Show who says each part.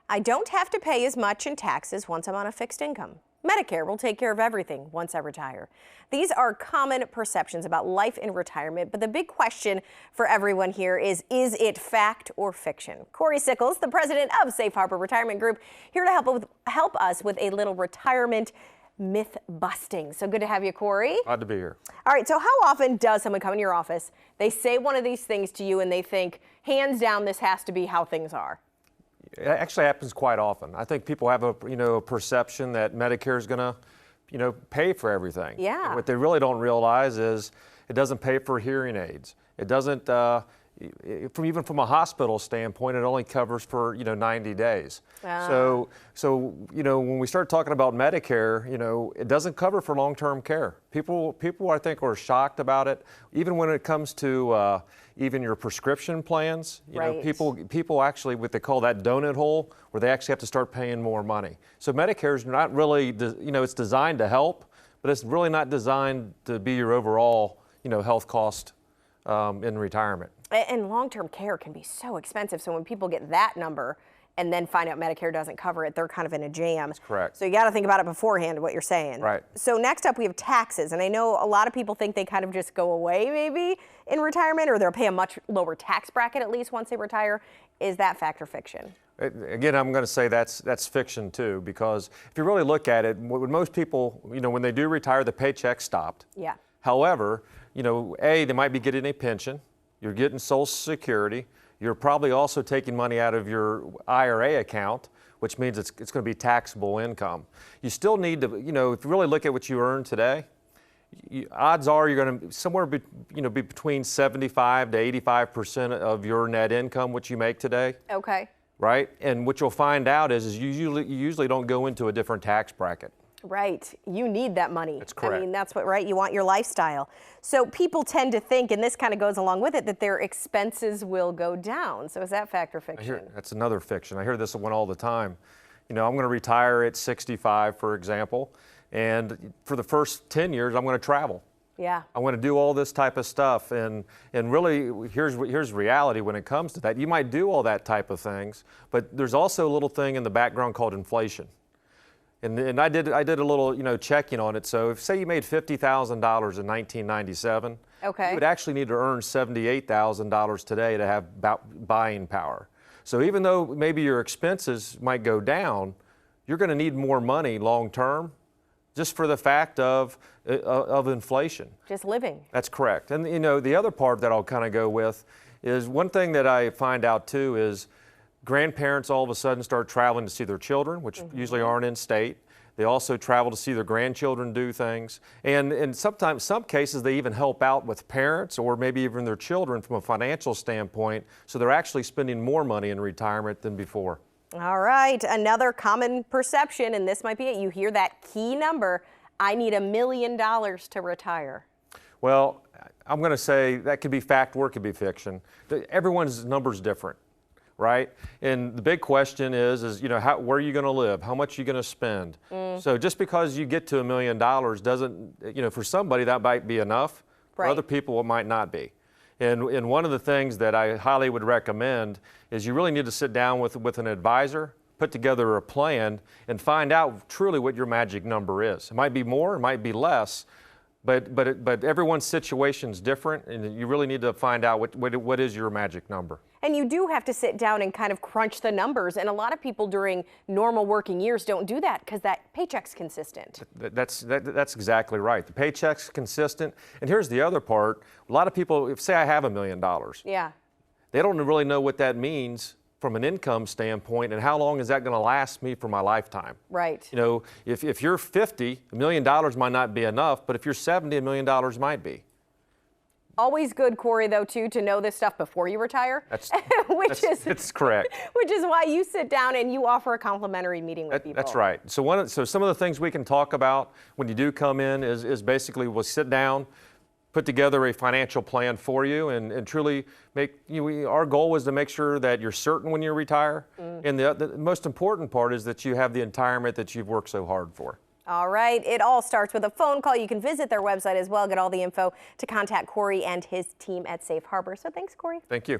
Speaker 1: I don't have to pay as much in taxes once I'm on a fixed income. Medicare will take care of everything once I retire. These are common perceptions about life in retirement, but the big question for everyone here is it fact or fiction? Cory Sickles, the president of Safe Harbor Retirement Group, here to help us with a little retirement myth busting. So good to have you, Cory.
Speaker 2: Glad to be here.
Speaker 1: All right, so how often does someone come in your office, they say one of these things to you and they think, hands down, this has to be how things are?
Speaker 2: It actually happens quite often. I think people have a perception that Medicare is going to pay for everything.
Speaker 1: Yeah.
Speaker 2: And what they really don't realize is it doesn't pay for hearing aids. It doesn't even from a hospital standpoint, it only covers for 90 days. So when we start talking about Medicare, it doesn't cover for long-term care. People I think are shocked about it. Even when it comes to even your prescription plans,
Speaker 1: right.
Speaker 2: people actually what they call that donut hole, where they actually have to start paying more money. So Medicare is not really, it's designed to help, but it's really not designed to be your overall health cost in retirement.
Speaker 1: And long-term care can be so expensive. So when people get that number and then find out Medicare doesn't cover it, they're kind of in a jam.
Speaker 2: That's correct.
Speaker 1: So you got to think about it beforehand, what you're saying.
Speaker 2: Right.
Speaker 1: So next up, we have taxes. And I know a lot of people think they kind of just go away maybe in retirement, or they'll pay a much lower tax bracket at least once they retire. Is that fact or fiction?
Speaker 2: Again, I'm going to say that's fiction too, because if you really look at it, when most people, when they do retire, the paycheck stopped.
Speaker 1: Yeah.
Speaker 2: However, they might be getting a pension. You're getting Social Security. You're probably also taking money out of your IRA account, which means it's going to be taxable income. You still need to, if you really look at what you earn today, odds are you're going to somewhere be between 75 to 85% of your net income, which you make today.
Speaker 1: Okay.
Speaker 2: Right? And what you'll find out is you usually don't go into a different tax bracket.
Speaker 1: Right. You need that money.
Speaker 2: That's correct.
Speaker 1: I mean, that's what, right? You want your lifestyle. So people tend to think, and this kind of goes along with it, that their expenses will go down. So is that fact or fiction?
Speaker 2: That's another fiction. I hear this one all the time. I'm going to retire at 65, for example, and for the first 10 years, I'm going to travel.
Speaker 1: Yeah.
Speaker 2: I want to do all this type of stuff, and really, here's reality when it comes to that. You might do all that type of things, but there's also a little thing in the background called inflation. And I did a little checking on it. So if say you made $50,000 in 1997,
Speaker 1: okay,
Speaker 2: you would actually need to earn $78,000 today to have buying power. So even though maybe your expenses might go down, you're going to need more money long term, just for the fact of inflation.
Speaker 1: Just living.
Speaker 2: That's correct. And the other part that I'll kind of go with is one thing that I find out too is grandparents all of a sudden start traveling to see their children, which usually aren't in state. They also travel to see their grandchildren do things. And sometimes, some cases, they even help out with parents or maybe even their children from a financial standpoint. So they're actually spending more money in retirement than before.
Speaker 1: All right. Another common perception, and this might be it. You hear that key number, I need $1 million to retire.
Speaker 2: Well, I'm going to say that could be fact or it could be fiction. Everyone's number's different. Right? And the big question is where are you going to live? How much are you going to spend? So just because you get to $1 million doesn't, for somebody that might be enough.
Speaker 1: Right.
Speaker 2: For other people, it might not be. And one of the things that I highly would recommend is you really need to sit down with an advisor, put together a plan, and find out truly what your magic number is. It might be more, it might be less, but everyone's situation is different, and you really need to find out what is your magic number.
Speaker 1: And you do have to sit down and kind of crunch the numbers. And a lot of people during normal working years don't do that because that paycheck's consistent.
Speaker 2: That's exactly right. The paycheck's consistent. And here's the other part. A lot of people, say I have $1 million.
Speaker 1: Yeah.
Speaker 2: They don't really know what that means from an income standpoint and how long is that going to last me for my lifetime.
Speaker 1: Right.
Speaker 2: If you're 50, $1 million might not be enough, but if you're 70, $1 million might be.
Speaker 1: Always good, Cory, though, too, to know this stuff before you retire.
Speaker 2: That's correct.
Speaker 1: Which is why you sit down and you offer a complimentary meeting with people.
Speaker 2: That's right. So some of the things we can talk about when you do come in is basically we'll sit down, put together a financial plan for you, and truly make, our goal is to make sure that you're certain when you retire. And the most important part is that you have the retirement that you've worked so hard for.
Speaker 1: All right. It all starts with a phone call. You can visit their website as well, get all the info to contact Cory and his team at Safe Harbor. So thanks, Cory.
Speaker 2: Thank you.